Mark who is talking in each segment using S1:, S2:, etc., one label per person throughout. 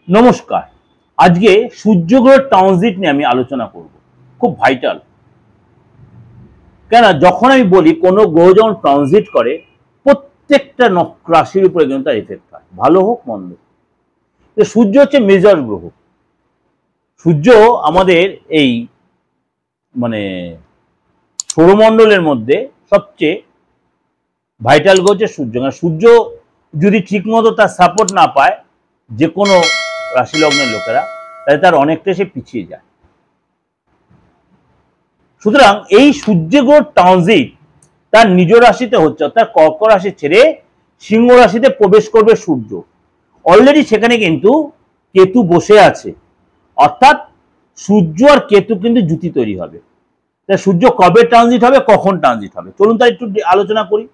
S1: নমস্কার। আজকে সূর্যগ্রহের ট্রানজিট নিয়ে আমি আলোচনা করব। খুব ভাইটাল। কেন যখন আমি বলি কোনো গ্রহ যখন ট্রানজিট করে প্রত্যেকটা রাশির উপরে কিন্তু তার এফেক্ট হয়, ভালো হোক মন্দ। সূর্য হচ্ছে মেজর গ্রহ। সূর্য আমাদের এই মানে সৌরমণ্ডলের মধ্যে সবচেয়ে ভাইটাল গ্রহ হচ্ছে সূর্য। সূর্য যদি ঠিকমতো তার সাপোর্ট না পায় যে কোনো রাশি লগ্নের লোকেরা, তাহলে তার অনেকটা সে পিছিয়ে যায়। সুতরাং এই সূর্য গ্রহ ট্রানজিট তার নিজ রাশিতে হচ্ছে, অর্থাৎ কর্ক রাশি ছেড়ে সিংহ রাশিতে প্রবেশ করবে সূর্য। অলরেডি সেখানে কিন্তু কেতু বসে আছে, অর্থাৎ সূর্য আর কেতু কিন্তু জুতি তৈরি হবে। সূর্য কবে ট্রানজিট হবে, কখন ট্রানজিট হবে, চলুন তার একটু আলোচনা করি।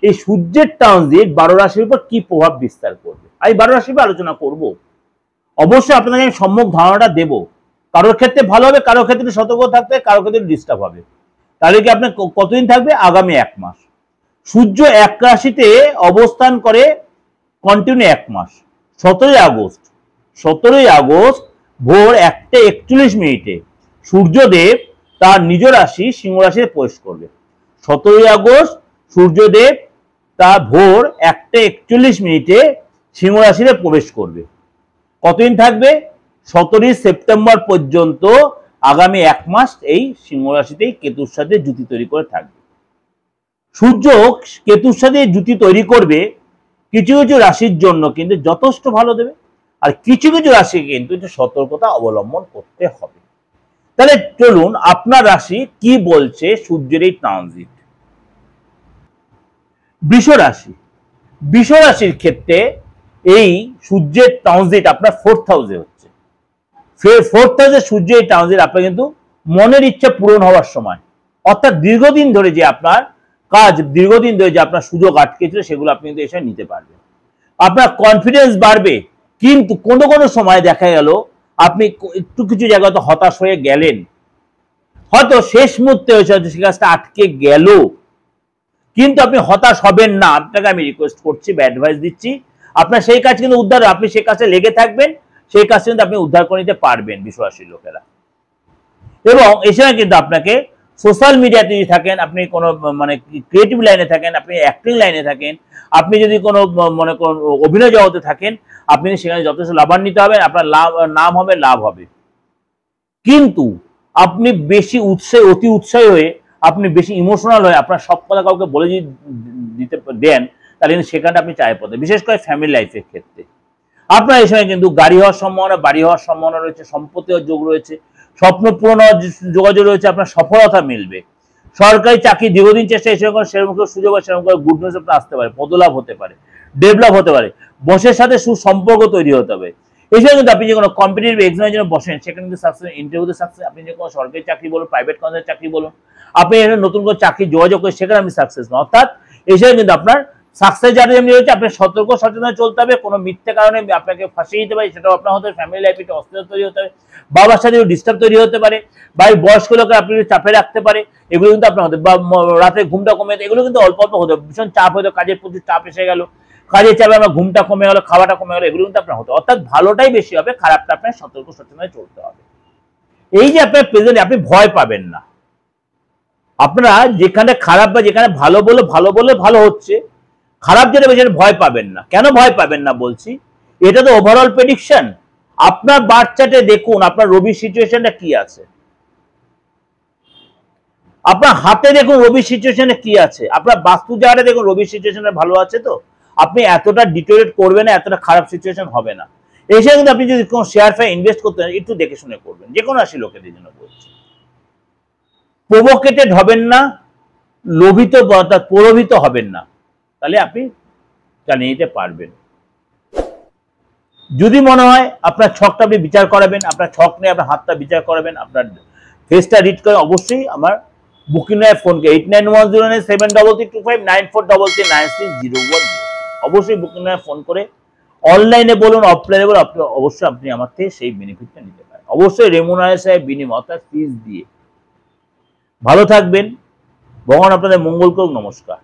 S1: এই সূর্যের ট্রানজিট 12 রাশির উপর কি প্রভাব বিস্তার করবে, আমি 12 রাশির উপর আলোচনা করব। অবশ্যই আপনাদের আমি সম্যক ধারণাটা দেব। কারোর ক্ষেত্রে ভালো হবে, কারোর ক্ষেত্রে সতর্ক থাকতে, কারোর ক্ষেত্রে ডিস্টার্ব হবে। তাহলে কি আপনার কতদিন থাকবে? আগামী 1 মাস। সূর্য এক রাশিতে অবস্থান করে কন্টিনিউ 1 মাস। 17ই আগস্ট ভোর 1:41 সূর্যদেব তার নিজ রাশি সিংহ রাশিতে প্রবেশ করবে। 17ই আগস্ট সূর্যদেব তার ভোর 1:41 সিংহ রাশিতে প্রবেশ করবে। কতদিন থাকবে? 17ই সেপ্টেম্বর পর্যন্ত আগামী 1 মাস এই সিংহ রাশিতেই কেতুর সাথে জুতি তৈরি করে থাকবে। সূর্য কেতুর সাথে জুতি তৈরি করবে, কিছু কিছু রাশির জন্য কিন্তু যথেষ্ট ভালো দেবে, আর কিছু কিছু রাশি কিন্তু সতর্কতা অবলম্বন করতে হবে। তাহলে চলুন আপনার রাশি কি বলছে সূর্যের এই ট্রানজিট। বৃষ রাশি। বৃষ রাশির ক্ষেত্রে এই সূর্যের ট্রানজিট আপনার 4th হাউসে হচ্ছে। 4th হাউসে সূর্যের এই ট্রানজিট আপনার কিন্তু মনের ইচ্ছা পূরণ হওয়ার সময়, অর্থাৎ দীর্ঘদিন ধরে যে আপনার কাজ, দীর্ঘদিন ধরে যে আপনার সুযোগ আটকে ছিল, সেগুলো আপনি কিন্তু এসে নিতে পারবেন। আপনার কনফিডেন্স বাড়বে। কিন্তু কোনো কোনো সময় দেখা গেল আপনি একটু কিছু জায়গায় হতাশ হয়ে গেলেন, হয়তো শেষ মুহূর্তে হয়েছে, হয়তো সে কাজটা আটকে গেল, কিন্তু আপনি হতাশ হবেন না। আপনাকে আমি রিকোয়েস্ট করছি বা অ্যাডভাইস দিচ্ছি, আপনার সেই কাজ কিন্তু উদ্ধার, আপনি সেই কাজে লেগে থাকবেন, সেই কাজ কিন্তু আপনি উদ্ধার করে নিতে পারবেন বৃষরাশির লোকেরা। এবং এছাড়া কিন্তু আপনাকে সোশ্যাল মিডিয়াতে যদি থাকেন, আপনি কোনো মানে ক্রিয়েটিভ লাইনে থাকেন, আপনি অ্যাক্টিং লাইনে থাকেন, আপনি যদি কোনো মনে করুন অভিনয় জগতে থাকেন, আপনি সেখানে যথেষ্ট লাভান্বিত হবেন, আপনার নাম হবে, লাভ হবে। কিন্তু আপনি বেশি অতি উৎসাহী হয়ে, আপনি বেশি ইমোশনাল হয়ে আপনার সব কথা কাউকে বলে দিতে দেন, তাহলে কিন্তু সেখানে আপনি চায় পথে, বিশেষ করে ফ্যামিলি লাইফের ক্ষেত্রে আপনার এই সময় কিন্তু গাড়ি হওয়ার সম্ভাবনা, বাড়ি হওয়ার সম্ভাবনা রয়েছে, সম্পত্তি হওয়ার যোগ রয়েছে, স্বপ্ন পূরণ হওয়ার যোগাযোগ রয়েছে, আপনার সফলতা মিলবে। সরকারি চাকরি দীর্ঘদিন চেষ্টা, সেরকম সুযোগ হয়, সেরকম করে গুড নিউজ আপনার আসতে পারে, পদলাভ হতে পারে, ডেভেলপ হতে পারে, বসের সাথে সুসম্পর্ক তৈরি হতে হবে। এছাড়া কিন্তু আপনি যে কোনো কম্পিটিটিভ এক্সামের জন্য বসেন, সেখানে কিন্তু সাকসেস, ইন্টারভিউতে সাকসেস, আপনি যে কোনো সরকারি চাকরি বলুন, প্রাইভেট কনসাল্টেন্ট চাকরি বলুন, আপনি নতুন করে চাকরি যোগাযোগ করে সেখানে আপনি সাকসেস না। অর্থাৎ এছাড়া কিন্তু আপনার সাকসেস জার্নি যেমনি রয়েছে, আপনি সতর্ক সচেতন চলতে হবে। কোনো মিথ্যে কারণে আপনাকে ফাঁসিয়ে দিতে পারে, সেটাও আপনার হতে, ফ্যামিলি লাইফে একটা অস্থিরতা তৈরি হতে পারে, বাবার সাথে ডিস্টার্ব তৈরি হতে পারে, বা বয়স্ক লোকে আপনি চাপে রাখতে পারে, এগুলো কিন্তু আপনার হতে, বা রাতে ঘুমটা কমে, এগুলো কিন্তু অল্প অল্প হতে, ভীষণ চাপ হয়তো, কাজের প্রচুর চাপ এসে গেল, কাজের চাপে আমার ঘুমটা কমে গেল, খাওয়াটা কমে গেল, এগুলো কিন্তু আপনার হতো। অর্থাৎ ভালোটাই বেশি হবে, খারাপটা আপনার সতর্ক সচেতন চলতে হবে। এই যে আপনার প্রেজেন্ট, আপনি ভয় পাবেন না। আপনারা যেখানে খারাপ বা যেখানে ভালো বলে ভালো হচ্ছে, খারাপ যেটা বেশি ভয় পাবেন না। কেন ভয় পাবেন না বলছি, এটা তো ওভারঅল প্রেডিকশন। আপনার বার্থ চার্টে দেখুন আপনার রবির সিচুয়েশনটা কি আছে, আপনার হাতে দেখুন রবির সিচুয়েশনে কি আছে, আপনার বাস্তু জায়গাটা দেখুন রবির সিচুয়েশনে ভালো আছে, তো আপনি এতটা ডিটোরেট করবেন না, এতটা খারাপ সিচুয়েশন হবে না। এসে কিন্তু আপনি যদি কোনো শেয়ার ফেয়ার ইনভেস্ট করতে চান, একটু দেখে শুনে করবেন, যে কোনো রাশি লোকেদের জন্য বলছি। প্রভোকেটেড হবেন না, লোভিত অর্থাৎ প্রলোভিত হবেন না, তাহলে আপনি জানিয়ে নিতে পারবেন। যদি মনে হয় আপনার ছকটা আপনি বিচার করাবেন, আপনার ছক নিয়ে আপনার হাতটা বিচার করাবেন, আপনার ফেসটা রিড করে অবশ্যই আমার বুকিং এ ফোনকে 8910725943293960 অবশ্যই বুকিং এ ফোন করে অনলাইনে বলুন, অফলাইনে বলুন, অবশ্যই আপনি আমার থেকে সেই বেনিফিটটা নিতে পারেন। অবশ্যই রেমুনারেশনের বিনিময়, অর্থাৎ ফিস দিয়ে। ভালো থাকবেন, ভগবান আপনাদের মঙ্গল করুক। নমস্কার।